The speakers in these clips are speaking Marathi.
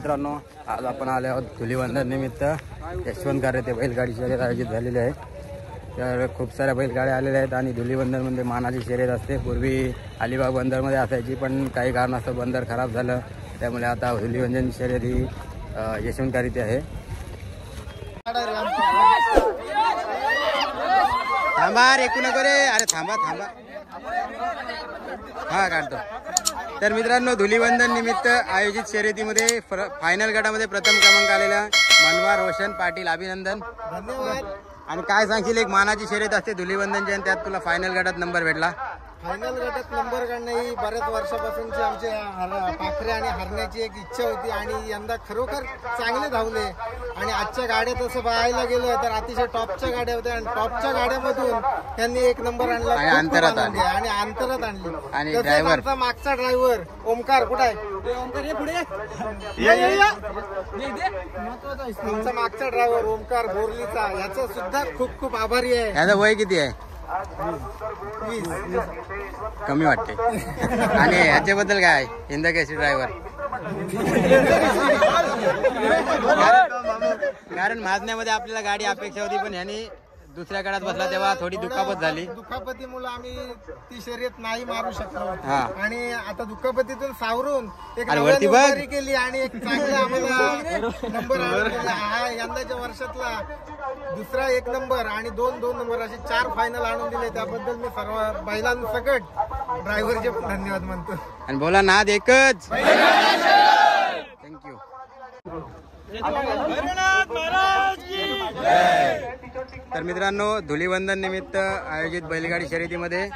मित्रांनो, आज आपण आले आहोत धुलीवंदन निमित्त यशवंत कार्य बैलगाडी शर्यत आयोजित झालेली आहे। तर खूप साऱ्या बैलगाड्या आलेल्या आहेत आणि धुलीवंदनमध्ये मानाची शर्यत असते। पूर्वी अलिबाग बंदरमध्ये असायची, पण काही कारणास्तव बंदर खराब झालं, त्यामुळे आता धुलीवंदन शर्यत ही यशवंत कार्य आहे। थांबा रे, एकू नको रे, अरे थांबा थांबा, हा काढतो। तर मित्रांनो, धुलीवंदन निमित्त आयोजित शर्यतीमध्ये फायनल गटामध्ये प्रथम क्रमांक आलेला मनवा रोशन पाटील, अभिनंदन, धन्यवाद। आणि काय सांगशील, एक मानाची शर्यत असते धुलीवंदनची आणि त्यात तुला फायनल गटात नंबर भेटला। फायनल गटात नंबर काढणं ही बऱ्याच वर्षापासूनची आमची पाखरे आणि हरण्याची एक इच्छा होती आणि यंदा खरोखर चांगले धावले। आणि आजच्या गाड्या तसं पाहायला गेलं तर अतिशय टॉपच्या गाड्या होत्या आणि टॉपच्या गाड्यामधून त्यांनी एक नंबर आणला आणि अंतरात आणली आणि ड्रायव्हर, मागचा ड्रायव्हर ओमकार कुठे आहे? ओमकार ये पुढे, आमचा मागचा ड्रायव्हर ओमकार बोरलीचा, याचा सुद्धा खूप खूप आभारी आहे। याचं वय किती आहे? कमी वाटते। आणि याच्याबद्दल काय हिंदकेसरी ड्रायव्हर? कारण माजण्यामध्ये आपल्याला गाडी अपेक्षा होती, पण ह्याने दुसऱ्या गटात बसला तेव्हा थोडी दुखापत झाली। दुखापतीमुळे आम्ही ती शर्यत नाही मारू शकलो आणि आता दुखापतीतून सावरून एक नंबरी केली आणि एक चांगला आम्हाला नंबर हा यंदाच्या वर्षातला दुसरा एक नंबर आणि दोन नंबर असे 4 फायनल आणून दिले। त्याबद्दल मी सर्व बैलांसकट ड्रायव्हरचे धन्यवाद मानतो। आणि बोला नाद एकच, थँक्यू। तर मित्रांनो, धुलीवंदन निमित्त आयोजित बैलगाडी शर्यतीमध्ये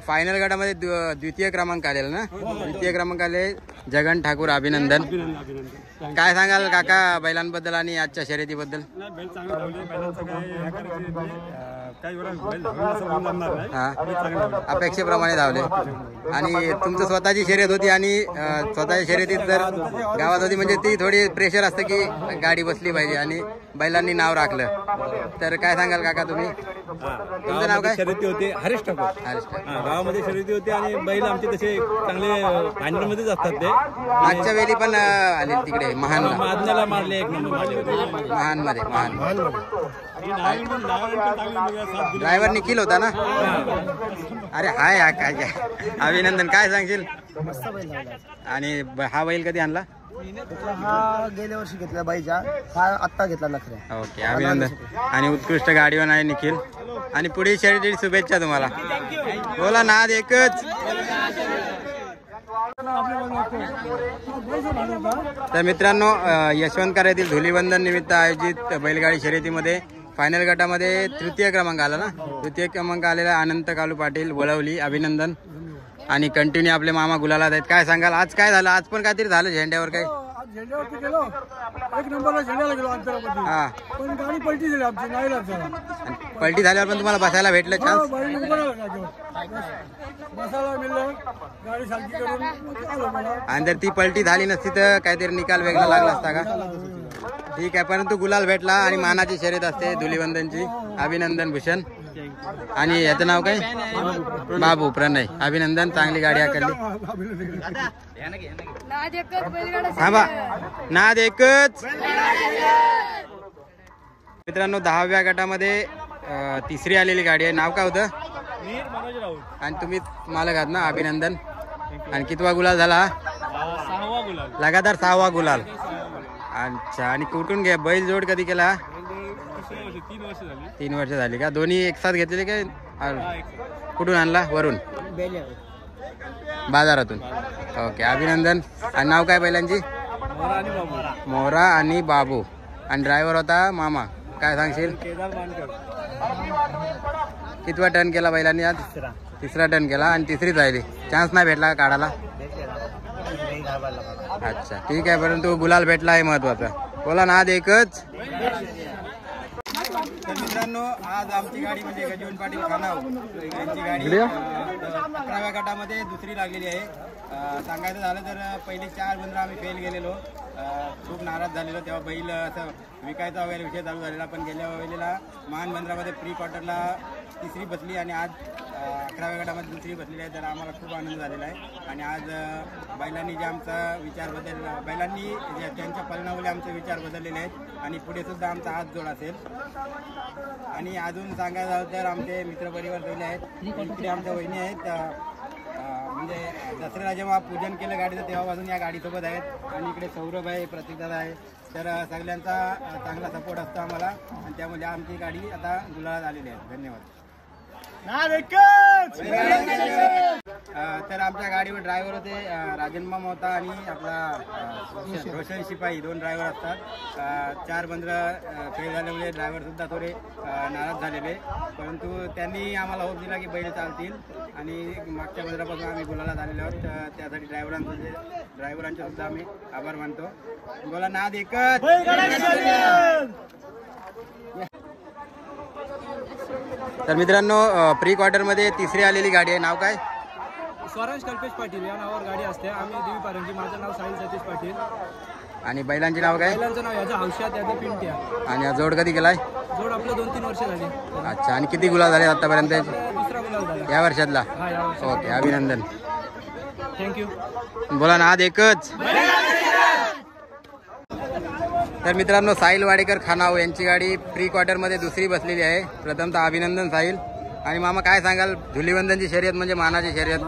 फायनल गटामध्ये द्वितीय क्रमांक आलेला ना, द्वितीय क्रमांक आले जगन ठाकूर, अभिनंदन। काय सांगाल काका बैलांबद्दल आणि आजच्या शर्यतीबद्दल? अपेक्षेप्रमाणे धावले आणि तुमचं स्वतःची शर्यत होती आणि स्वतःच्या शर्यतीत जर गावात होती म्हणजे ती थोडी प्रेशर असतं की गाडी बसली पाहिजे आणि बैलांनी नाव राखलं। तर काय सांगाल काका तुम्ही? तुमचं नाव काय? शर्यती होते हरीश ठाकूर, गावामध्ये शर्यती होती आणि बैल आमचे तसे चांगले फायनल मध्येच असतात। ते मागच्या वेळी पण आले तिकडे महानला मारले, एक नंबर महान मध्ये ड्रायव्हर निखिल होता ना? अरे हाय हा काय काय, अभिनंदन। काय सांगशील? आणि हा बैल कधी आणला? हा गेल्या वर्षी घेतला बाईचा, हा आत्ता घेतला नखऱ्या। ओके, अभिनंदन आणि उत्कृष्ट गाडीवर आहे निखिल आणि पुढील शर्यतीची शुभेच्छा तुम्हाला। बोला नाद एकच। तर मित्रांनो, यशवंत कार्यातील धुलीवंदन निमित्त आयोजित बैलगाडी शर्यतीमध्ये फायनल गटामध्ये तृतीय क्रमांक आला ना, तृतीय क्रमांक आलेला अनंत कालू पाटील, वळवली, अभिनंदन। आणि कंटिन्यू आपले मामा गुलालात आहेत। काय सांगाल, आज काय झालं? आज पण काहीतरी झालं झेंड्यावर? काय झेंड्यावरती गेलो, एक नंबरला झेंड्याला गेलो अंतरामध्ये, हा, पण गाडी पलटी झाली आमची, नाही लागला। पलटी झाल्यावर पण तुम्हाला बसायला भेटलं चान्स? बसायला मिळलं, गाडी शांती करून। आणि जर ती पलटी झाली नसती तर काहीतरी निकाल वेगळा लागला असता का? ठीक आहे, परंतु गुलाल भेटला आणि मानाची शर्यत असते धुलीवंदनची। अभिनंदन भूषण। आणि याचं नाव काय? बाबू, प्रणय, अभिनंदन, चांगली गाडी आकारली। थांबा, नाद एकच। मित्रांनो, 10व्या गटामध्ये तिसरी आलेली गाडी आहे। नाव काय होतं? आणि तुम्ही मालक आहात ना, अभिनंदन। आणि कितवा गुलाल झाला? लगातार 6वा गुलाल। अच्छा, आणि कुठून घ्या बैल जोड कधी केला? 3 वर्ष झाली का? दोन्ही एक साथ घेतलेले काय? कुठून आणला? वरून, बाजारातून। ओके, अभिनंदन। आणि नाव काय बैलांची? मोरा आणि बाबू। आणि ड्रायव्हर होता मामा। काय सांगशील? कितवा टर्न केला बैलांनी आज? तिसरा टर्न केला आणि तिसरीच राहिली, चान्स नाही भेटला काढायला? अच्छा, ठीक आहे, परंतु गुलाल भेटला आहे महत्वाचं। बोला नाद एकच। तर मित्रांनो, आज आमची गाडी म्हणजे गजवन पाटील खानाव यांची गाडी 11व्या गटामध्ये दुसरी लागलेली आहे। सांगायचं झालं तर पहिले 4 बंदर आम्ही फेल गेलेलो, खूप नाराज झालेलो. तेव्हा बैल असं विकायचा वगैरे विषय चालू झालेला, पण गेल्या वेळेला महान बंदरामध्ये प्री क्वार्टरला तिसरी बसली आणि आज 11व्या गटामध्ये दुसरी बसलेली आहे. तर आम्हाला खूप आनंद झालेला आहे. आणि आज बैलांनी जे आमचा विचार बैलांनी त्यांच्या परिणामामुळे आमचे विचार बदललेले आहेत आणि पुढे सुद्धा आमचा हात जोड असेल. आणि अजून सांगायचं झालं तर आमचे मित्रपरिवार ठेवले आहेत. इकडे आमच्या वहिनी आहेत, म्हणजे दसऱ्याला जेव्हा पूजन केलं गाडीचं तेव्हापासून या गाडीसोबत आहेत. आणि इकडे सौरभ आहे, प्रतीकदादा आहे. तर सगळ्यांचा चांगला सपोर्ट असतो आम्हाला आणि त्यामुळे आमची गाडी आता गुलाबात आलेली आहे. धन्यवाद. तर आमच्या गाडीवर ड्रायव्हर होते राजनमाम होता आणि आपला रोशन शिपाई, 2 ड्रायव्हर असतात. 4 बंदरं फेल झाल्यामुळे ड्रायव्हर सुद्धा थोडे नाराज झालेले, परंतु त्यांनी आम्हाला होप दिला की बैल चालतील आणि मागच्या बंदरापासून आम्ही गुलाला झालेलो आहोत. त्यासाठी ड्रायव्हरांचे सुद्धा आम्ही आभार मानतो. बोला नाद एकच. तर मित्रांनो, प्री क्वार्टर मध्ये तिसरी आलेली गाडी आहे. नाव काय? स्वराज कल्पेश पाटील या नावावर गाडी असते. आम्ही देवी पारंजी. माझं नाव साहिल सतीश पाटील. आणि बैलांचे नाव काय? बैलांचं नाव याचं हौशात, याचं पिंट्या. आणि हा जोड कधी केलाय? जोड आपलं 2-3 वर्ष झाली. अच्छा. आणि किती गुलाल झाले आतापर्यंत? दुसरा गुलाल झाला या वर्षातला. हा, या वर्षात. ओके, अभिनंदन. थँक्यू. बोला नाद एकच. तर मित्रांनो, साहिल वाडेकर खानाव यांची गाडी प्री क्वार्टर मध्ये दुसरी बसलेली आहे. प्रथमतः अभिनंदन साहिल. आणि मामा काय सांगाल? धुलीवंदनची शर्यत म्हणजे मानाची शर्यत.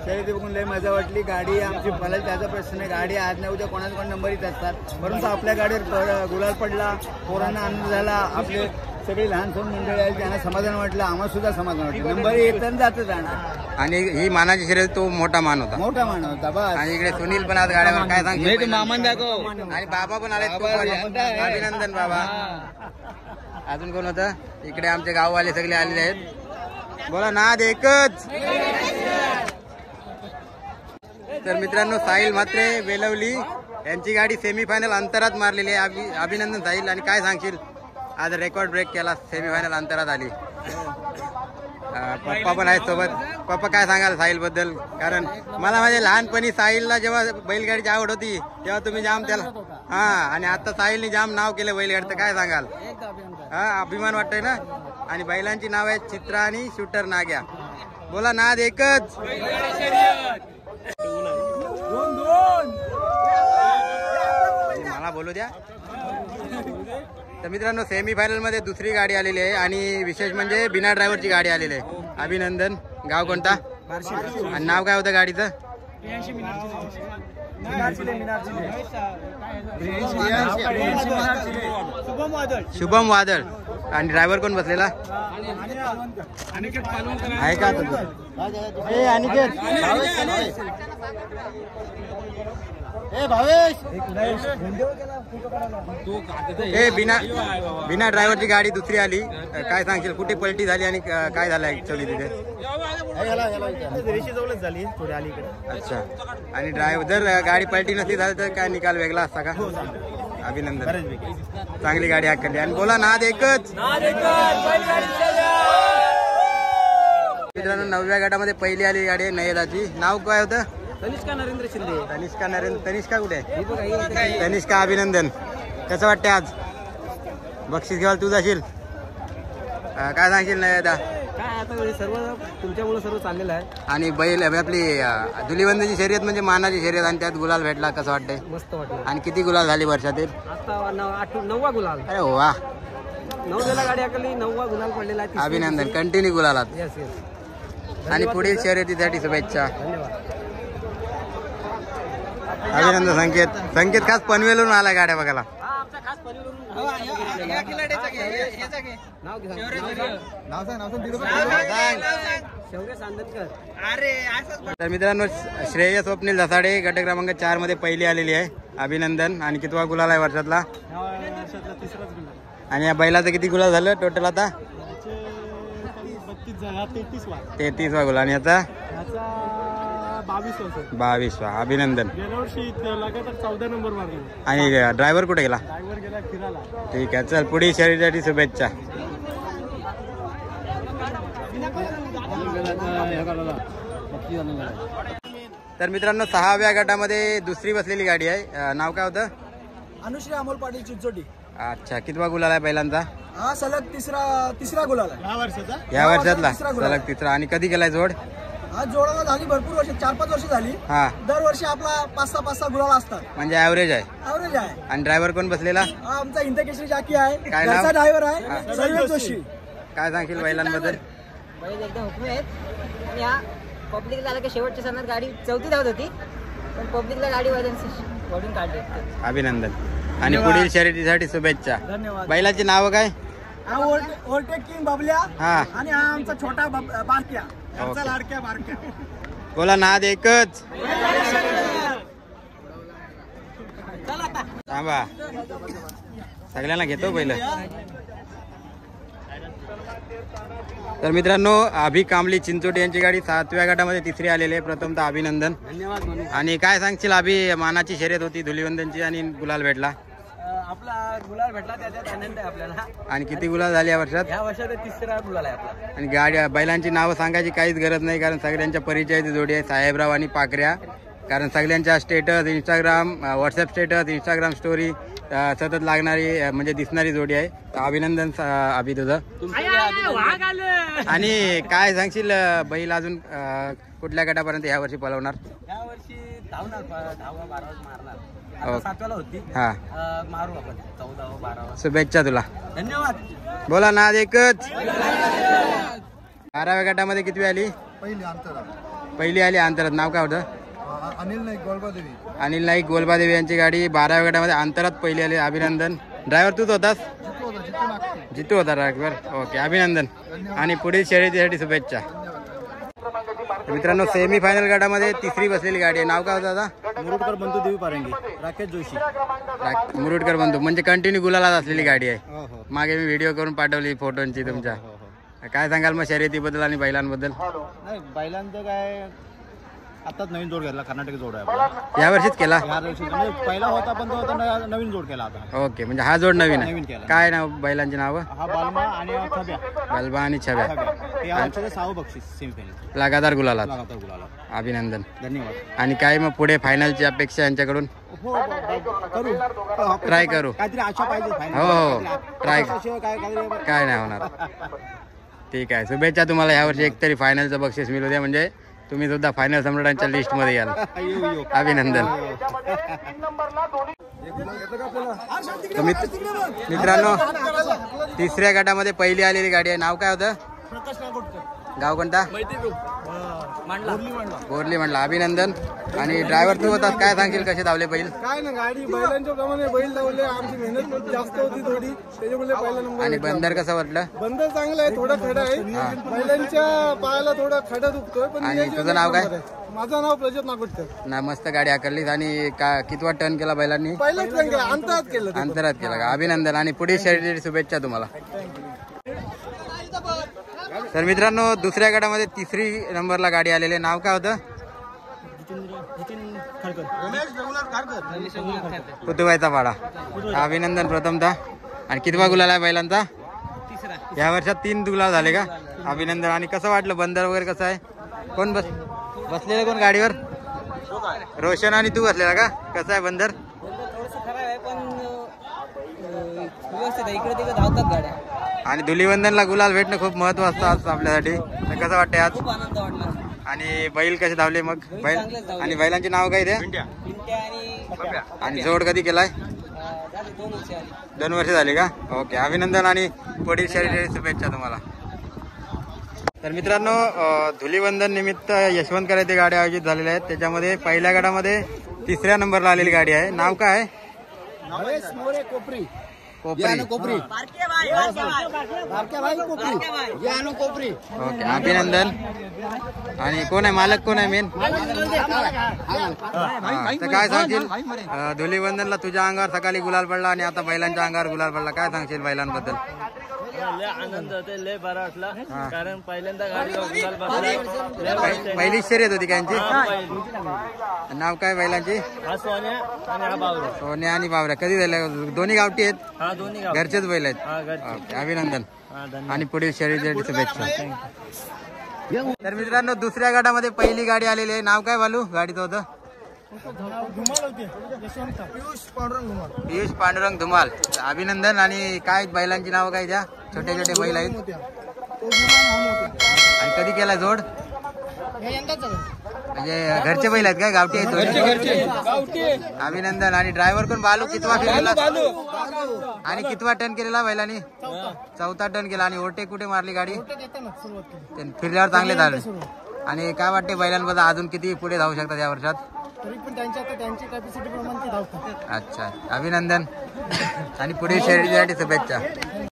शर्यती बघून लय मजा वाटली. गाडी आमची मला त्याचा प्रश्न आहे, गाडी आज नाही उद्या कोणाचा कोण नंबर येत असतात, परंतु आपल्या गाडीवर गुलाल पडला, पोरांना आनंद झाला. आपले सगळे लहान सण मंडळी आहेत, त्यांना समाधान वाटलं, आम्हाला सुद्धा समाधान वाटलं. नंबर येतं जातं जाणार. आणि ही मानाची शर्यत तो मोठा मान होता. मोठा मान होता बस. आणि इकडे सुनील पण आज गाड्यावर काय सांगतो? मामान दाखव. आणि बाबा पण आले. अभिनंदन बाबा. अजून कोण होतं? इकडे आमचे गाववाले सगळे आलेले आहेत. बोला नाद एकच. तर मित्रांनो, साहिल म्हात्रे वेलवली यांची गाडी सेमीफायनल अंतरात मारलेली आहे. अभिनंदन साहिल. आणि काय सांगशील? आज रेकॉर्ड ब्रेक केला, सेमीफायनल अंतरात आली. पप्पा पण आहेत सोबत. पप्पा काय सांगाल साहिल बद्दल? कारण मला माझ्या लहानपणी साहिलला जेव्हा बैलगाडीची आवड होती तेव्हा तुम्ही जाम त्याला आणि आता साहिलने जाम नाव केलं बैलगाडीचं. काय सांगाल? अभिमान वाटतोय ना. आणि बैलांची नाव आहेत चित्रा आणि शूटर नाग्या. बोला नाद एकच. मला बोलू द्या. तर मित्रांनो, सेमीफायनल मध्ये दुसरी गाडी आलेली आहे आणि विशेष म्हणजे बिना ड्रायव्हरची गाडी आलेली आहे. अभिनंदन. गाव कोणता? आणि नाव काय होतं गाडीचं? शुभम वादळ. आणि ड्रायव्हर कोण बसलेला आहे का? अनिकेत. बिना ड्रायव्हरची गाडी दुसरी आली. काय सांगशील? कुठे पलटी झाली आणि काय झालं ऍक्च्युअली तिथे? झाली थोडी आली. अच्छा. आणि ड्रायव्हर जर गाडी पलटी नसती झाली तर काय निकाल वेगळा असता का? अभिनंदन. चांगली गाडी हाकली. आणि बोला नाद एकच. मित्रांनो, 9व्या गटामध्ये पहिली आली गाडी आहे नयदाची. नाव काय होतं? तनिष्का नरेंद्र शिंदे. तनिष्का कुठे आहे? तनिष्का. अभिनंदन. कसं वाटतंय आज? बक्षीस घेवाल तू जाशील? काय सांगशील नयदा? काय आता सर्व तुमच्यामुळे सर्व चाललेलं आहे. आणि बैल आपली धुलीवंदनची शर्यत म्हणजे मानाची शर्यत आणि त्यात गुलाल भेटला. कसं वाटतंय? मस्त वाटलं. आणि किती गुलाल झाली वर्षातील? आता 9वा गुलाल. अरे वा. 9 गाडी आकली, 9वा गुलाल पडलेला आहे. अभिनंदन. कंटिन्यू गुलालात. Yes yes. आणि पुढील शर्यतीसाठी शुभेच्छा. धन्यवाद. अभिनंदन. संकेत खास पनवेलून आला गाड्या बघायला. तर मित्रांनो, श्रेय स्वप्नील धसाडे गट क्रमांक 4 मध्ये पहिली आलेली आहे. अभिनंदन. आणि कितवा गुलाल आहे वर्षातला? आणि या बैलाचं किती गुलाल झालं टोटल आता? 33वा गुलाल. आणि याचा 22वा. अभिनंदन. गेल्या वर्षी लगातार 14 नंबर मारला. आणि ड्रायव्हर कुठे गेला? ड्रायव्हर गेला फिरायला. ठीक आहे. चल, पुढील शर्यतीसाठी शुभेच्छा. तर मित्रांनो 6व्या गटामध्ये दुसरी बसलेली गाडी आहे, नाव काय होतं? अनुश्री अमोल पाटील चिंचोटी. अच्छा, कितवा गुलाल आहे बैलांचा? हा सलग तिसरा गुलाल आहे या वर्षातला सलग तिसरा. आणि कधी केलाय जोड? हा जोडाला झाली भरपूर वर्ष, 4-5 वर्ष झाली. हा, दरवर्षी आपला 5-6 गुलाल असतात, म्हणजे ऍव्हरेज आहे. ऍव्हरेज आहे. आणि ड्रायव्हर कोण बसलेला? हा आमचा इंदकेश्वरी जाकी आहे, काय नाव? घरचा ड्रायव्हर आहे सर्वेश जोशी. काय सांगशील बैलांबद्दल? बैल एकदम हुकमी आहेत. आणि हा पब्लिकला आला की शेवटच्या सणात गाडी चौथी धावत होती, पण पब्लिकला गाडी वळून काढली. अभिनंदन. आणि पुढील शर्यतीसाठी शुभेच्छा. धन्यवाद. बैलाची नाव काय? हा ओव्हरटेक किंग बबल्या हा, आणि हा आमचा छोटा बारक्या, घरचा लाडक्या बारक्या. बोला नाद एकच. थांबा, सगळ्यांना घेतो पहिलं. तर मित्रांनो, अभि कांबली चिंचोटी यांची गाडी 7व्या गटामध्ये तिसरी आलेली आहे. प्रथमतः अभिनंदन. आणि काय सांगशील अभि, मानाची शर्यत होती धुलीवंदनची आणि गुलाल भेटला. आपला गुलाल भेटला त्याच्यात आनंद आहे आपल्याला. आणि किती गुलाल झाले या वर्षात? या वर्षात तिसरा गुलाल आहे आपला. आणि गाडी बैलांची नावं सांगायची काहीच गरज नाही, कारण सगळ्यांच्या परिचयाची जोडी आहे, साहेबराव आणि पाकऱ्या. कारण सगळ्यांच्या status Instagram, WhatsApp status, Instagram story सतत लागणारी म्हणजे दिसणारी जोडी आहे. तर अभिनंदन अभि तुझं. आणि काय सांगशील बैल अजून कुठल्या गटापर्यंत या वर्षी पळवणार? या वर्षी धावणार 10-12 मारणार. हो. 7व्याला होती, हा, मारू आपण 14-12. शुभेच्छा तुला. धन्यवाद. बोला नाद एकच. 12व्या गटामध्ये किती आली? पहिली आली अंतरात. नाव काय होतं? अनिल नाईक गोलबादेवी. अनिल नाईक गोलबादेवी यांची गाडी 12व्या गटामध्ये अंतरात पहिली आली. अभिनंदन. ड्रायव्हर तूच होतास? जितू होता ड्रायव्हर. ओके, अभिनंदन. आणि पुढील शर्यतीसाठी शुभेच्छा. मित्रांनो, सेमी फायनल गटामध्ये तिसरी बसलेली गाडी आहे. नाव काय होतं दादा? मुरुडकर बंधू देवी पारंगी, राकेश जोशी. मुरुडकर बंधू, म्हणजे कंटिन्यू गुलालात असलेली गाडी आहे. मागे मी व्हिडिओ करून पाठवली फोटोंची तुमच्या. काय सांगाल मग शर्यतीबद्दल आणि बैलांबद्दल? नाही, बैलांचं काय आताच नवीन जोड घेतला, कर्नाटक जोड आहे आपला. या वर्षीच केला? या वर्षी म्हणजे पहिला होता पण तो आता नवीन जोड केला आता. ओके, म्हणजे हा जोड नवीन नवीन आहे. केला. काय नाव बैलांची नावं? हा बालमा आणि छब्या. बलबा आणि छब्या. हे आमच्याकडे 6वं बक्षीस सेमीफायनल लगातार गुलालात. लगातार गुलाला. अभिनंदन. धन्यवाद. आणि काय मग पुढे फायनलची अपेक्षा यांच्याकडून? हो, करू. ट्राय करू. काहीतरी आशा पाहिजे final. हो, ट्राय. त्याशिवाय काय काय नाही होणार. ठीक आहे, शुभेच्छा तुम्हाला. यावर्षी एकतरी फायनलचं बक्षीस मिळू द्या, म्हणजे तुम्ही सुद्धा फायनल सम्राटांच्या लिस्ट मध्ये याल. अभिनंदन. मित्रांनो, तिसऱ्या गटामध्ये पहिली आलेली गाडी आहे. नाव काय होतं? गाव कोणता? बोरली म्हणला. अभिनंदन. आणि ड्रायव्हर तू होतास, काय सांगशील कसे धावले बैल? काय ना, गाडी बैलांच्या प्रमाणे बैल धावले. आमची मेहनत जास्त होती थोडी, त्याच्यामुळे पहिला नंबर. आणि बंदर कसं वाटलं? बंदर चांगलं आहे, थोडं खडं आहे. बैलांच्या पायाला थोडा खडा दुखतोय. पण आणि तुझं नाव काय? माझं नाव प्रजोत नागोटकर. ना, मस्त गाडी आकारलीस. आणि कितवा टर्न केला बैलांनी? पहिलाच रंग अंतरात केलं. अंतरात केला का? अभिनंदन. आणि पुढील शर्यतीसाठी शुभेच्छा तुम्हाला. तर मित्रांनो, दुसऱ्या गटामध्ये तिसरी नंबरला गाडी आलेली. नाव काय होतं? पुतुबाईचा पाडा. अभिनंदन प्रथमतः. आणि कितवा गुलाल आहे बैलांचा? या वर्षात 3 गुलाल झाले का? अभिनंदन. आणि कसं वाटलं बंदर वगैरे कसं आहे? कोण बसलेलं कोण गाडीवर? रोशन आणि तू बसलेला का? कसं आहे बंदर? आणि धुलीवंदनला गुलाल भेटणं खूप महत्वाचं असतं आपल्यासाठी. तर कसं वाटतंय आज? खूप आनंद वाटला. आणि बैल कसे धावले मग? बैल आणि बैलांचे नाव काय ते? आणि जोड कधी केलाय? 2 वर्ष झाली का? ओके, अभिनंदन. आणि पुढील शर्यतीसाठी शुभेच्छा तुम्हाला. तर मित्रांनो, धुलीवंदन निमित्त यशवंतकर येथे गाड्या आयोजित झालेल्या आहेत. त्याच्यामध्ये पहिल्या गटामध्ये तिसऱ्या नंबरला आलेली गाडी आहे. नाव काय? कोपरी. ओके, अभिनंदन. आणि कोण आहे मालक? कोण आहे मेन? तर काय सांगशील धुलीवंदनला? तुझ्या अंगावर सकाळी गुलाल पडला आणि आता बैलांच्या अंगावर गुलाल पडला. काय सांगशील बैलांबद्दल? लय आनंद होते, लय बरा वाटला. कारण पहिल्यांदा गाडीवर गुलाल बसला. पहिली शर्यत होती त्यांची. नाव काय बैलांची? हा सोन्या आणि हा बावरा. सोन्या आणि बावऱ्या कधी झाल्या? दोन्ही गावठी आहेत? हा, दोन्ही गाव घरचेच बैल हा, आहेत. घरचे. ओके, अभिनंदन. आणि पुढील शर्यतीसाठी शुभेच्छा. तर मित्रांनो दुसऱ्या गटामध्ये पहिली गाडी आलेली आहे. नाव काय बालू गाडीचं होतं? पियुष पांडुरंग धुमाल. अभिनंदन. आणि काय बैलांची नाव काय त्या छोटे छोटे बैल आहेत आणि कधी केला जोड? म्हणजे घरचे बैल आहेत काय गावठी आहेत? अभिनंदन. आणि ड्रायव्हर कोण बालू? कितवा केलेला आणि कितवा टर्न केलेला बैलांनी? चौथा टर्न केला. आणि ओव्हरटेक कुठे मारली गाडी? फिरल्यावर चांगले झाले. आणि काय वाटते बैलांबद्दल अजून किती पुढे धावू शकतात या वर्षात? अच्छा अभिनंदन आणि पुढे शर्यतीसाठी शुभेच्छा.